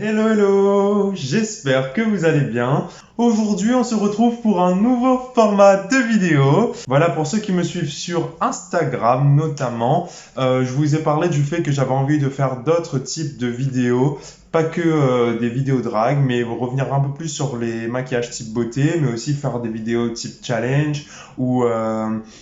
Hello hello, j'espère que vous allez bien. Aujourd'hui on se retrouve pour un nouveau format de vidéo. Voilà, pour ceux qui me suivent sur Instagram notamment, je vous ai parlé du fait que j'avais envie de faire d'autres types de vidéos. Pas que des vidéos drag, mais revenir un peu plus sur les maquillages type beauté, mais aussi faire des vidéos type challenge ou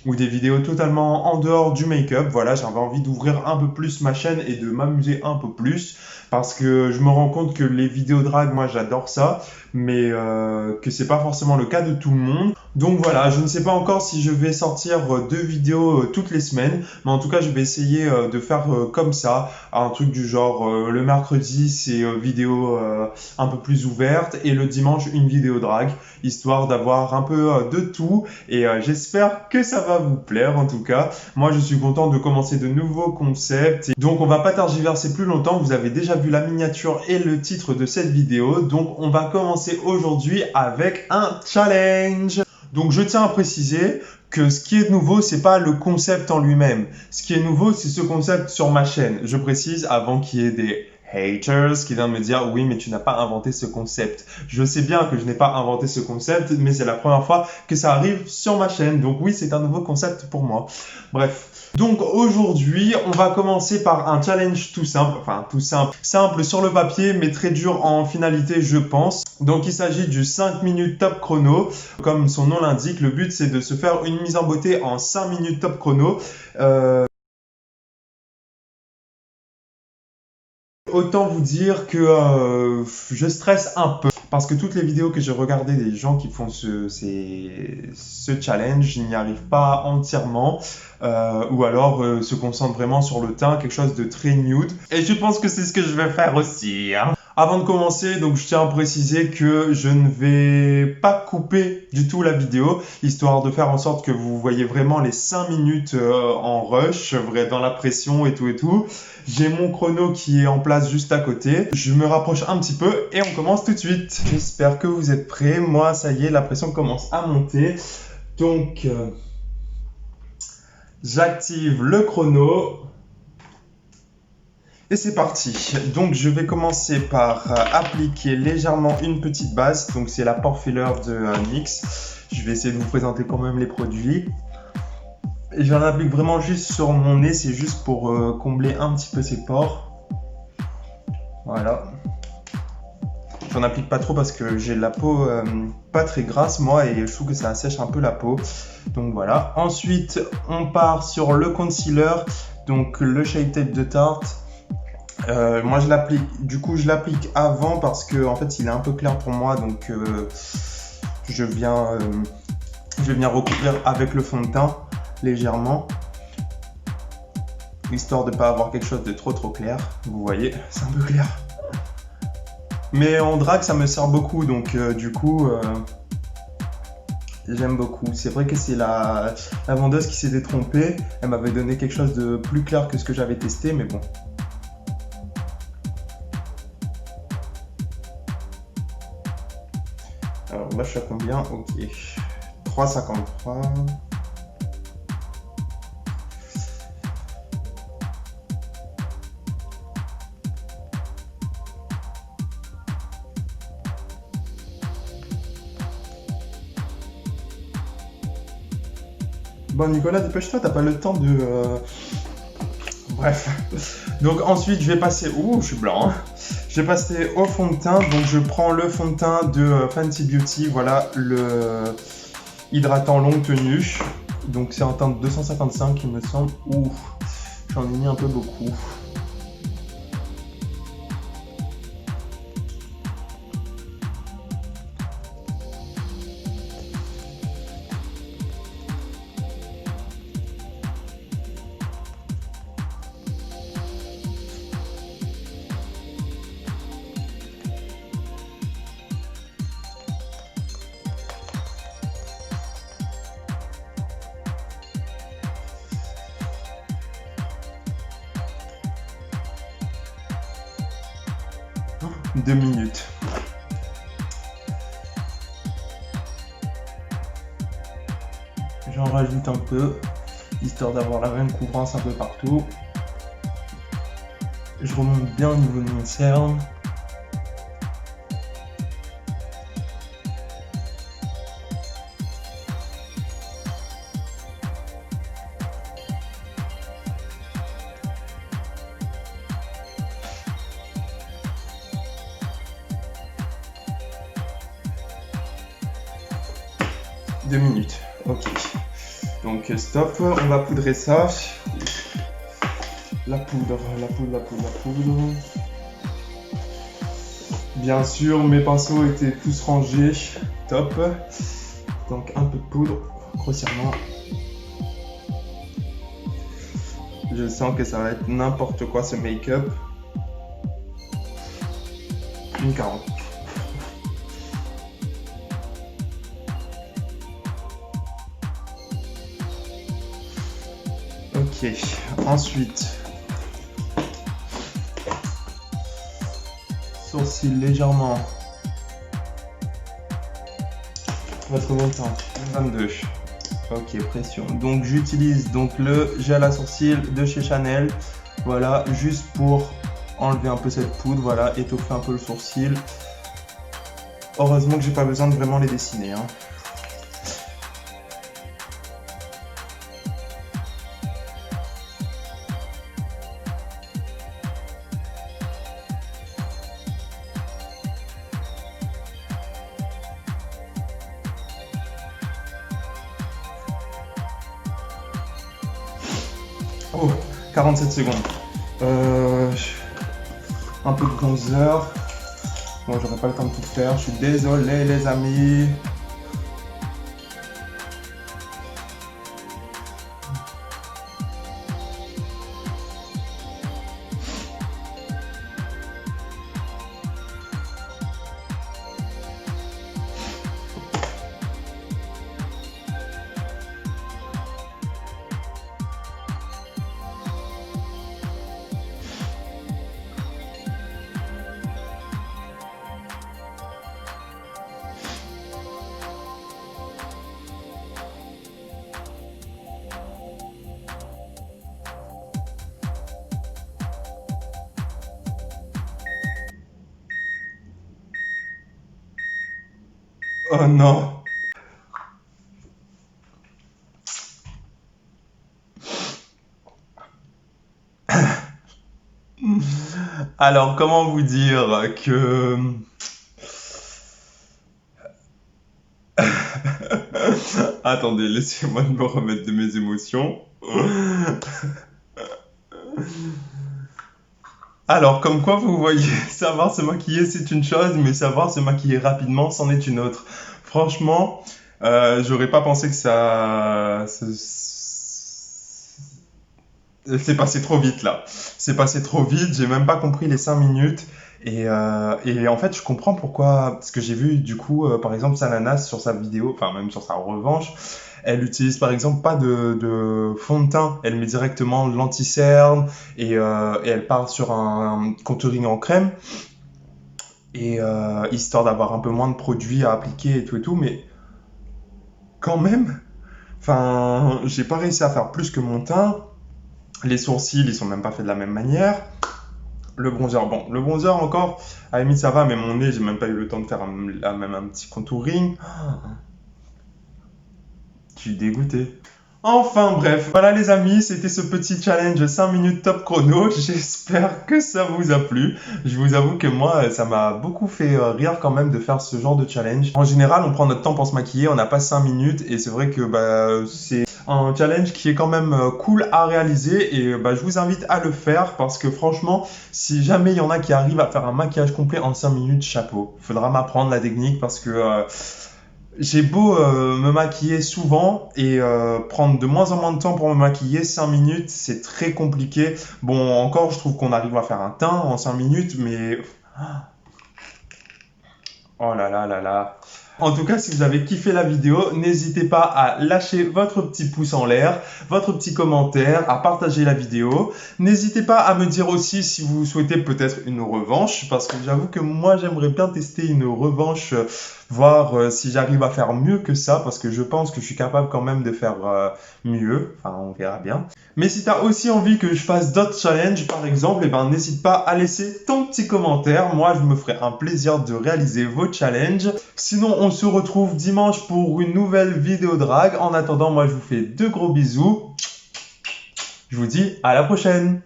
des vidéos totalement en dehors du make-up. Voilà, j'avais envie d'ouvrir un peu plus ma chaîne et de m'amuser un peu plus parce que je me rends compte que les vidéos drag, moi j'adore ça, mais que c'est pas forcément le cas de tout le monde. Donc voilà, je ne sais pas encore si je vais sortir deux vidéos toutes les semaines, mais en tout cas je vais essayer de faire comme ça, un truc du genre le mercredi c'est vidéo un peu plus ouverte et le dimanche une vidéo drag, histoire d'avoir un peu de tout et j'espère que ça va vous plaire en tout cas. Moi je suis content de commencer de nouveaux concepts, donc on va pas tergiverser plus longtemps, vous avez déjà vu la miniature et le titre de cette vidéo, donc on va commencer aujourd'hui avec un challenge. Donc je tiens à préciser que ce qui est nouveau, c'est pas le concept en lui-même. Ce qui est nouveau, c'est ce concept sur ma chaîne. Je précise avant qu'il y ait des haters qui viennent me dire oui mais tu n'as pas inventé ce concept. Je sais bien que je n'ai pas inventé ce concept, mais c'est la première fois que ça arrive sur ma chaîne. Donc oui, c'est un nouveau concept pour moi. Bref. Donc aujourd'hui, on va commencer par un challenge tout simple, simple sur le papier, mais très dur en finalité, je pense. Donc il s'agit du 5 minutes top chrono. Comme son nom l'indique, le but c'est de se faire une mise en beauté en 5 minutes top chrono. Autant vous dire que je stresse un peu parce que toutes les vidéos que j'ai regardées des gens qui font ce challenge, ils n'y arrivent pas entièrement ou alors se concentrent vraiment sur le teint, quelque chose de très nude. Et je pense que c'est ce que je vais faire aussi, hein. Avant de commencer, donc je tiens à préciser que je ne vais pas couper du tout la vidéo, histoire de faire en sorte que vous voyez vraiment les 5 minutes en rush, dans la pression et tout. J'ai mon chrono qui est en place juste à côté. Je me rapproche un petit peu et on commence tout de suite. J'espère que vous êtes prêts. Moi, ça y est, la pression commence à monter. Donc, j'active le chrono. Et c'est parti. Donc je vais commencer par appliquer légèrement une petite base. Donc c'est la Pore Filler de NYX. Je vais essayer de vous présenter quand même les produits. Et j'en applique vraiment juste sur mon nez. C'est juste pour combler un petit peu ces pores. Voilà. J'en applique pas trop parce que j'ai la peau pas très grasse moi et je trouve que ça assèche un peu la peau. Donc voilà. Ensuite on part sur le concealer. Donc le Shape Tape de Tarte. Moi je l'applique avant parce que en fait il est un peu clair pour moi, donc je viens recouvrir avec le fond de teint légèrement, histoire de ne pas avoir quelque chose de trop clair. Vous voyez, c'est un peu clair, mais en drague ça me sert beaucoup, donc du coup j'aime beaucoup. C'est vrai que c'est la vendeuse qui s'est détrompée, elle m'avait donné quelque chose de plus clair que ce que j'avais testé, mais bon. Alors là, je suis à combien? Ok. 3,53. Bon, Nicolas, dépêche-toi, t'as pas le temps de... Bref. Donc ensuite, je vais passer... Ouh, je suis blanc, hein. Je vais passer au fond de teint, donc je prends le fond de teint de Fenty Beauty, voilà, le hydratant longue tenue. Donc c'est un teint de 255 il me semble. Ouh, j'en ai mis un peu beaucoup. Oh, 2 minutes. J'en rajoute un peu, histoire d'avoir la même couvrance un peu partout. Je remonte bien au niveau de mon cerne. 2 minutes. Ok. Donc stop, on va poudrer ça. La poudre. Bien sûr, mes pinceaux étaient tous rangés. Top. Donc un peu de poudre, grossièrement. Je sens que ça va être n'importe quoi ce make-up. Une 40. Ok, ensuite, sourcils légèrement. On va trouver combien de temps? 22. Ok, pression. Donc j'utilise donc le gel à sourcils de chez Chanel. Voilà, juste pour enlever un peu cette poudre, voilà, étoffer un peu le sourcil. Heureusement que j'ai pas besoin de vraiment les dessiner, hein. Oh, 47 secondes. Un peu de bronzer. Bon, j'aurai pas le temps de tout faire. Je suis désolé, les amis. Oh non. Alors, comment vous dire que... Attendez, laissez-moi me remettre de mes émotions. Alors, comme quoi vous voyez, savoir se maquiller c'est une chose, mais savoir se maquiller rapidement c'en est une autre. Franchement, j'aurais pas pensé que c'est passé trop vite là. C'est passé trop vite, j'ai même pas compris les 5 minutes. Et en fait, je comprends pourquoi. Parce que j'ai vu du coup, par exemple, Sananas sur sa vidéo, enfin même sur sa revanche, elle utilise par exemple pas de fond de teint. Elle met directement de l'anti-cerne et elle part sur un contouring en crème. Et histoire d'avoir un peu moins de produits à appliquer et tout, mais quand même, enfin, j'ai pas réussi à faire plus que mon teint. Les sourcils, ils sont même pas faits de la même manière. Le bronzer, bon, le bronzer encore, à la limite ça va, mais mon nez, j'ai même pas eu le temps de faire même un petit contouring. Je suis dégoûté. Enfin bref, voilà les amis, c'était ce petit challenge 5 minutes top chrono. J'espère que ça vous a plu. Je vous avoue que moi, ça m'a beaucoup fait rire quand même de faire ce genre de challenge. En général, on prend notre temps pour se maquiller, on n'a pas 5 minutes et c'est vrai que c'est un challenge qui est quand même cool à réaliser et je vous invite à le faire parce que franchement, si jamais il y en a qui arrivent à faire un maquillage complet en 5 minutes, chapeau. Faudra m'apprendre la technique parce que j'ai beau me maquiller souvent et prendre de moins en moins de temps pour me maquiller, 5 minutes, c'est très compliqué. Bon, encore, je trouve qu'on arrive à faire un teint en 5 minutes, mais... Oh là là là là. En tout cas, si vous avez kiffé la vidéo, n'hésitez pas à lâcher votre petit pouce en l'air, votre petit commentaire, à partager la vidéo. N'hésitez pas à me dire aussi si vous souhaitez peut-être une revanche, parce que j'avoue que moi, j'aimerais bien tester une revanche, voir si j'arrive à faire mieux que ça, parce que je pense que je suis capable quand même de faire mieux. Enfin, on verra bien. Mais si tu as aussi envie que je fasse d'autres challenges, par exemple, eh ben, n'hésite pas à laisser ton petit commentaire. Moi, je me ferai un plaisir de réaliser vos challenges. Sinon, on se retrouve dimanche pour une nouvelle vidéo drag. En attendant, moi, je vous fais de gros bisous. Je vous dis à la prochaine.